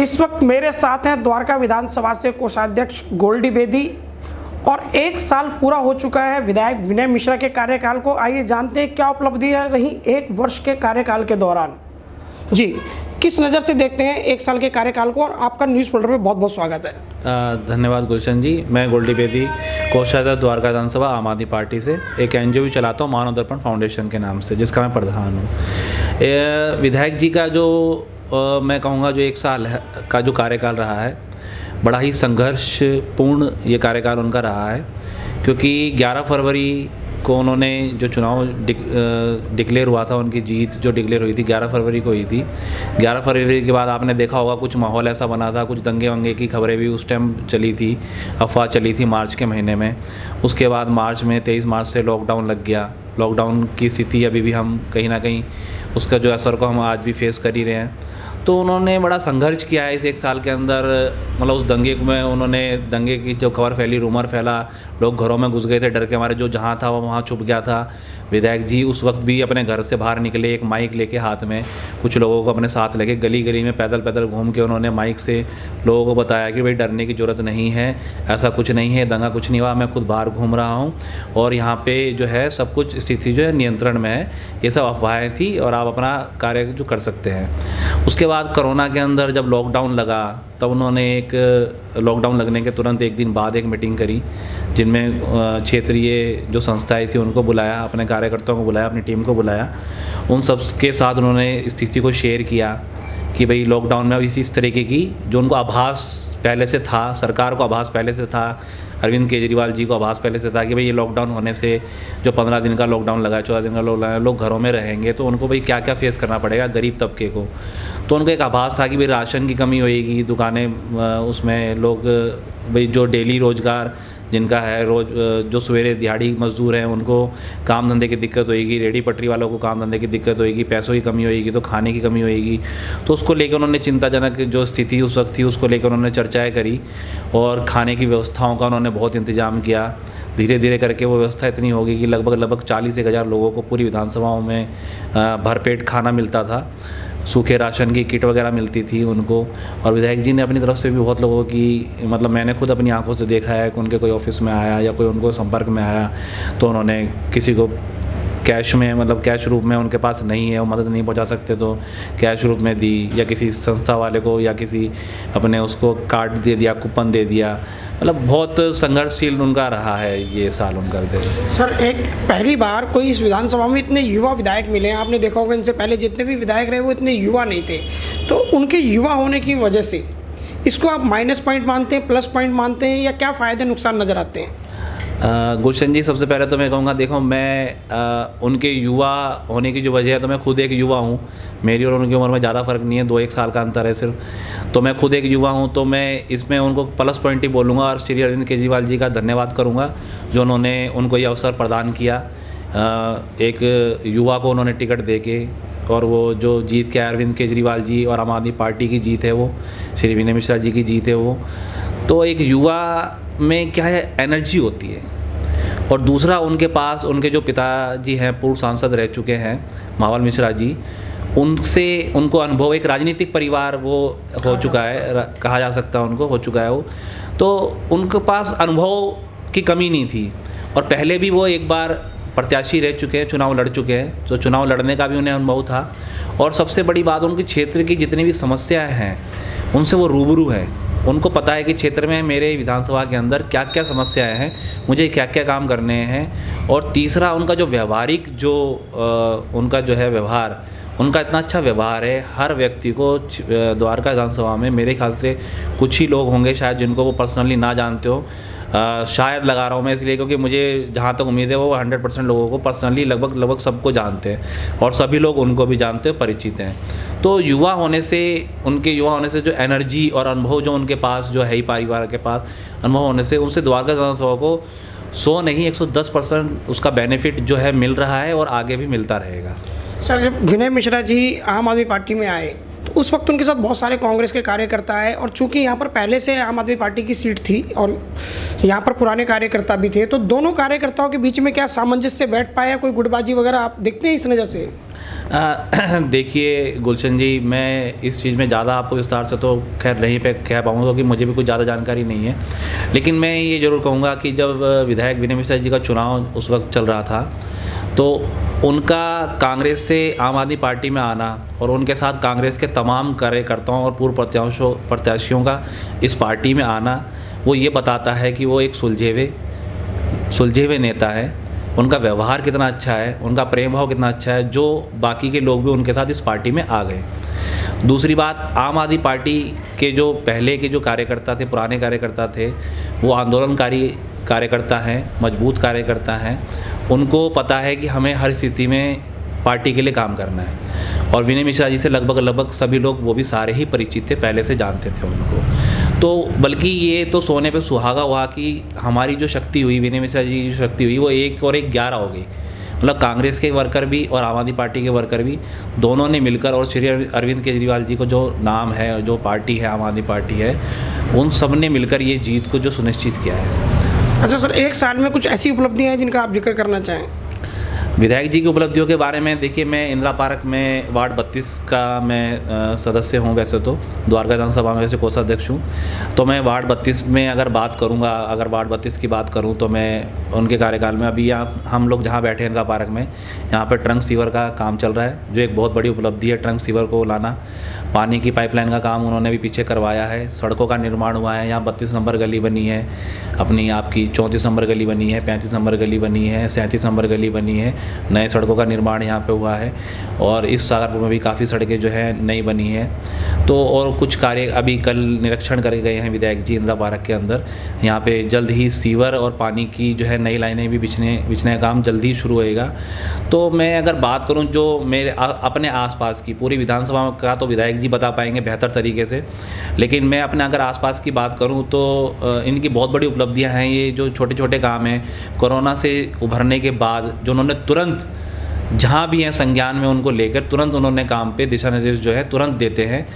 इस वक्त मेरे साथ हैं द्वारका विधानसभा से कोषाध्यक्ष गोल्डी बेदी और 1 साल पूरा हो चुका है विधायक विनय मिश्रा के कार्यकाल को। आइए जानते हैं क्या उपलब्धियां रही 1 वर्ष के कार्यकाल के दौरान। जी, किस नज़र से देखते हैं 1 साल के कार्यकाल को, और आपका न्यूज़ पोर्टल पे बहुत बहुत स्वागत है। धन्यवाद गुलशन जी। मैं गोल्डी बेदी, कोषाध्यक्ष द्वारका विधानसभा आम आदमी पार्टी से एक NGO भी चलाता हूँ, मानव दर्पण फाउंडेशन के नाम से, जिसका मैं प्रधान हूँ। विधायक जी का जो मैं कहूँगा जो 1 साल का जो कार्यकाल रहा है, बड़ा ही संघर्षपूर्ण ये कार्यकाल उनका रहा है, क्योंकि 11 फरवरी को उन्होंने जो चुनाव डिक्लेयर हुआ था, उनकी जीत जो डिक्लेयर हुई थी 11 फरवरी को हुई थी। 11 फरवरी के बाद आपने देखा होगा कुछ माहौल ऐसा बना था, कुछ दंगे वंगे की खबरें भी उस टाइम चली थी, अफवाह चली थी मार्च के महीने में। उसके बाद मार्च में 23 मार्च से लॉकडाउन लग गया। लॉकडाउन की स्थिति अभी भी हम कहीं ना कहीं उसका जो असर को हम आज भी फेस कर ही रहे हैं। तो उन्होंने बड़ा संघर्ष किया है इस 1 साल के अंदर। मतलब उस दंगे में उन्होंने, दंगे की जो खबर फैली, रूमर फैला, लोग घरों में घुस गए थे डर के मारे, जो जहाँ था वो वहाँ छुप गया था। विधायक जी उस वक्त भी अपने घर से बाहर निकले, एक माइक लेके हाथ में, कुछ लोगों को अपने साथ लेके गली गली में पैदल पैदल घूम के उन्होंने माइक से लोगों को बताया कि भाई डरने की ज़रूरत नहीं है, ऐसा कुछ नहीं है, दंगा कुछ नहीं हुआ, मैं खुद बाहर घूम रहा हूँ और यहाँ पे जो है सब कुछ स्थिति जो है नियंत्रण में है, ये सब अफवाहें थी और आप अपना कार्य जो कर सकते हैं। उसके बाद कोरोना के अंदर जब लॉकडाउन लगा, तब उन्होंने एक लॉकडाउन लगने के तुरंत 1 दिन बाद एक मीटिंग करी, जिनमें क्षेत्रीय जो संस्थाएं थी उनको बुलाया, अपने कार्यकर्ताओं को बुलाया, अपनी टीम को बुलाया। उन सब के साथ उन्होंने स्थिति को शेयर किया कि भाई लॉकडाउन में अब इस तरीके की जो उनको आभास पहले से था, सरकार को आभास पहले से था, अरविंद केजरीवाल जी को आभास पहले से था कि भाई ये लॉकडाउन होने से जो 15 दिन का लॉकडाउन लगा है, 14 दिन का लॉकडाउन, लोग घरों में रहेंगे तो उनको भाई क्या क्या फेस करना पड़ेगा गरीब तबके को। तो उनको एक आभास था कि भाई राशन की कमी होएगी, दुकानें उसमें लोग भाई जो डेली रोज़गार जिनका है, रोज जो सवेरे दिहाड़ी मजदूर हैं उनको काम धंधे की दिक्कत होएगी, रेडी पटरी वालों को काम धंधे की दिक्कत होएगी, पैसों की कमी होएगी, तो खाने की कमी होएगी। तो उसको लेकर उन्होंने चिंताजनक जो स्थिति उस वक्त थी उसको लेकर उन्होंने चर्चाएं करी और खाने की व्यवस्थाओं का उन्होंने बहुत इंतजाम किया। धीरे धीरे करके वो व्यवस्था इतनी होगी कि लगभग 40-1 लोगों को पूरी विधानसभाओं में भरपेट खाना मिलता था, सूखे राशन की किट वगैरह मिलती थी उनको। और विधायक जी ने अपनी तरफ से भी बहुत लोगों की, मतलब मैंने खुद अपनी आंखों से देखा है कि उनके कोई ऑफिस में आया या कोई उनको संपर्क में आया तो उन्होंने किसी को कैश में, मतलब कैश रूप में उनके पास नहीं है, वो मदद नहीं पहुंचा सकते तो कैश रूप में दी, या किसी संस्था वाले को या किसी अपने उसको कार्ड दे दिया, कूपन दे दिया। मतलब बहुत संघर्षशील उनका रहा है ये साल उनका। सर, एक पहली बार कोई इस विधानसभा में इतने युवा विधायक मिले हैं। आपने देखा होगा इनसे पहले जितने भी विधायक रहे वो इतने युवा नहीं थे, तो उनके युवा होने की वजह से इसको आप माइनस पॉइंट मानते हैं, प्लस पॉइंट मानते हैं, या क्या फ़ायदे नुकसान नज़र आते हैं? गुलशन जी, सबसे पहले तो मैं कहूँगा, देखो मैं उनके युवा होने की जो वजह है, तो मैं खुद एक युवा हूँ। मेरी और उनकी उम्र में ज़्यादा फ़र्क नहीं है, 2-1 साल का अंतर है सिर्फ। तो मैं खुद एक युवा हूँ, तो मैं इसमें उनको प्लस पॉइंट ही बोलूँगा और श्री अरविंद केजरीवाल जी का धन्यवाद करूँगा जो उन्होंने उनको ये अवसर प्रदान किया। एक युवा को उन्होंने टिकट दे के, और वो जो जीत के अरविंद केजरीवाल जी और आम आदमी पार्टी की जीत है, वो श्री विनय मिश्रा जी की जीत है वो। तो एक युवा में क्या है, एनर्जी होती है। और दूसरा, उनके पास उनके जो पिताजी हैं, पूर्व सांसद रह चुके हैं मावल मिश्रा जी, उनसे उनको अनुभव, एक राजनीतिक परिवार वो हो चुका है, कहा जा सकता है उनको, हो चुका है वो। तो उनके पास अनुभव की कमी नहीं थी, और पहले भी वो एक बार प्रत्याशी रह चुके हैं, चुनाव लड़ चुके हैं, तो चुनाव लड़ने का भी उन्हें अनुभव था। और सबसे बड़ी बात, उनके क्षेत्र की जितनी भी समस्याएं हैं उनसे वो रूबरू है। उनको पता है कि क्षेत्र में मेरे विधानसभा के अंदर क्या क्या समस्याएं हैं, मुझे क्या क्या काम करने हैं। और तीसरा, उनका जो व्यवहारिक जो उनका जो है व्यवहार, उनका इतना अच्छा व्यवहार है। हर व्यक्ति को द्वारका विधानसभा में मेरे ख्याल से कुछ ही लोग होंगे शायद जिनको वो पर्सनली ना जानते हो। शायद लगा रहा हूँ मैं इसलिए क्योंकि मुझे जहाँ तक उम्मीद है वो 100% लोगों को पर्सनली लगभग सबको जानते हैं, और सभी लोग उनको भी जानते हैं, परिचित हैं। तो युवा होने से, उनके युवा होने से जो एनर्जी और अनुभव जो उनके पास जो है ही परिवार के पास अनुभव होने से, उनसे द्वारका विधानसभा को 100 नहीं 110% उसका बेनिफिट जो है मिल रहा है और आगे भी मिलता रहेगा। सर, जब विनय मिश्रा जी आम आदमी पार्टी में आए तो उस वक्त उनके साथ बहुत सारे कांग्रेस के कार्यकर्ता आए, और चूंकि यहाँ पर पहले से आम आदमी पार्टी की सीट थी और यहाँ पर पुराने कार्यकर्ता भी थे, तो दोनों कार्यकर्ताओं के बीच में क्या सामंजस्य बैठ पाया, कोई गुटबाजी वगैरह आप देखते हैं इस नज़र से? देखिए गुलशन जी, मैं इस चीज़ में ज़्यादा आपको विस्तार से तो खैर नहीं पे कह पाऊँगा क्योंकि मुझे भी कुछ ज़्यादा जानकारी नहीं है। लेकिन मैं ये ज़रूर कहूँगा कि जब विधायक विनय मिश्रा जी का चुनाव उस वक्त चल रहा था, तो उनका कांग्रेस से आम आदमी पार्टी में आना और उनके साथ कांग्रेस के तमाम कार्यकर्ताओं और पूर्व प्रत्याशियों का इस पार्टी में आना, वो ये बताता है कि वो एक सुलझे हुए नेता है। उनका व्यवहार कितना अच्छा है, उनका प्रेम भाव कितना अच्छा है, जो बाकी के लोग भी उनके साथ इस पार्टी में आ गए। दूसरी बात, आम आदमी पार्टी के जो पहले के जो कार्यकर्ता थे, पुराने कार्यकर्ता थे, वो आंदोलनकारी कार्यकर्ता हैं, मजबूत कार्यकर्ता हैं। उनको पता है कि हमें हर स्थिति में पार्टी के लिए काम करना है। और विनय मिश्रा जी से लगभग सभी लोग, वो भी सारे ही परिचित थे, पहले से जानते थे उनको। तो बल्कि ये तो सोने पे सुहागा हुआ कि हमारी जो शक्ति हुई, विनय मिश्रा जी की जो शक्ति हुई, वो 1 और 1 11 हो गई। मतलब कांग्रेस के वर्कर भी और आम आदमी पार्टी के वर्कर भी, दोनों ने मिलकर, और श्री अरविंद केजरीवाल जी को जो नाम है, जो पार्टी है, आम आदमी पार्टी है, उन सब ने मिलकर ये जीत को जो सुनिश्चित किया है। अच्छा सर, 1 साल में कुछ ऐसी उपलब्धियाँ हैं जिनका आप जिक्र करना चाहें? विधायक जी की उपलब्धियों के बारे में देखिए, मैं इंदिरा पार्क में वार्ड 32 का मैं सदस्य हूँ। वैसे तो द्वारका विधानसभा में वैसे कोषाध्यक्ष हूँ। तो मैं वार्ड 32 में अगर वार्ड 32 की बात करूँ, तो मैं उनके कार्यकाल में, अभी यहाँ हम लोग जहाँ बैठे हैं इंदिरा पार्क में, यहाँ पर ट्रंक सीवर का काम चल रहा है, जो एक बहुत बड़ी उपलब्धि है। ट्रंक सीवर को लाना, पानी की पाइपलाइन का काम उन्होंने भी पीछे करवाया है। सड़कों का निर्माण हुआ है। यहाँ 32 नंबर गली बनी है, अपनी आपकी 34 नंबर गली बनी है, 35 नंबर गली बनी है, 37 नंबर गली बनी है। नए सड़कों का निर्माण यहाँ पे हुआ है। और इस सागरपुर में भी काफ़ी सड़कें जो है नई बनी है। तो और कुछ कार्य अभी कल निरीक्षण करे गए हैं विधायक जी इंदिरा पार्क के अंदर। यहाँ पे जल्द ही सीवर और पानी की जो है नई लाइनें भी बिछने का काम जल्द ही शुरू होएगा। तो मैं अगर बात करूँ जो मेरे अपने आसपास की पूरी विधानसभा का, तो विधायक जी बता पाएंगे बेहतर तरीके से। लेकिन मैं अपने अगर आसपास की बात करूँ तो इनकी बहुत बड़ी उपलब्धियाँ हैं। ये जो छोटे छोटे काम हैं, कोरोना से उभरने के बाद जो उन्होंने तुरंत जहाँ भी हैं संज्ञान में उनको लेकर तुरंत उन्होंने काम पे दिशा निर्देश जो है तुरंत देते हैं।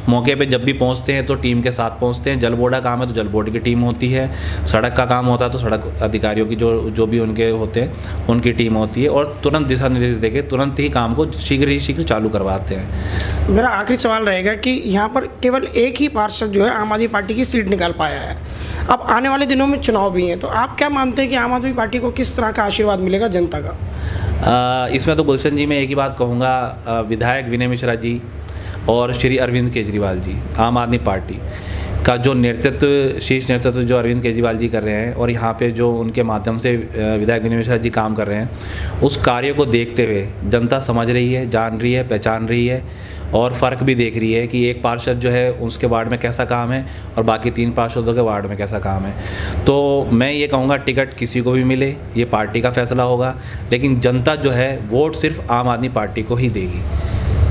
मौके पे जब भी पहुँचते हैं तो टीम के साथ पहुँचते हैं। जल बोर्ड का काम है तो जल बोर्ड की टीम होती है, सड़क का काम होता है तो सड़क अधिकारियों की जो भी उनके होते हैं उनकी टीम होती है, और तुरंत दिशा निर्देश देके तुरंत ही काम को शीघ्र चालू करवाते हैं। मेरा आखिरी सवाल रहेगा कि यहाँ पर केवल एक ही पार्षद जो है आम आदमी पार्टी की सीट निकाल पाया है। अब आने वाले दिनों में चुनाव भी हैं, तो आप क्या मानते हैं कि आम आदमी पार्टी को किस तरह का आशीर्वाद मिलेगा जनता का? इसमें तो गुलशन जी मैं एक ही बात कहूँगा, विधायक विनय मिश्रा जी और श्री अरविंद केजरीवाल जी, आम आदमी पार्टी का जो नेतृत्व, शीर्ष नेतृत्व जो अरविंद केजरीवाल जी कर रहे हैं, और यहाँ पे जो उनके माध्यम से विधायक विनय मिश्रा जी काम कर रहे हैं, उस कार्य को देखते हुए जनता समझ रही है, जान रही है, पहचान रही है, और फ़र्क भी देख रही है कि एक पार्षद जो है उसके वार्ड में कैसा काम है और बाकी 3 पार्षदों के वार्ड में कैसा काम है। तो मैं ये कहूँगा, टिकट किसी को भी मिले, ये पार्टी का फैसला होगा, लेकिन जनता जो है वोट सिर्फ आम आदमी पार्टी को ही देगी,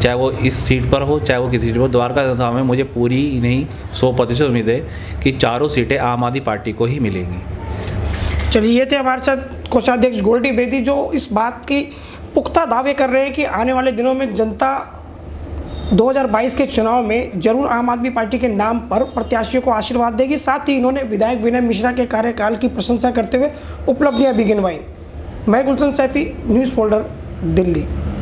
चाहे वो इस सीट पर हो, चाहे वो किसी सीट पर। द्वारका विधानसभा में मुझे पूरी नहीं 100% उम्मीद है कि चारों सीटें आम आदमी पार्टी को ही मिलेंगी। चलिए, ये थे हमारे साथ कोषाध्यक्ष गोल्डी बेदी, जो इस बात की पुख्ता दावे कर रहे हैं कि आने वाले दिनों में जनता 2022 के चुनाव में जरूर आम आदमी पार्टी के नाम पर प्रत्याशियों को आशीर्वाद देगी। साथ ही इन्होंने विधायक विनय मिश्रा के कार्यकाल की प्रशंसा करते हुए उपलब्धियां भी गिनवाई। मैं गुलशन सैफी, न्यूज़ फोल्डर, दिल्ली।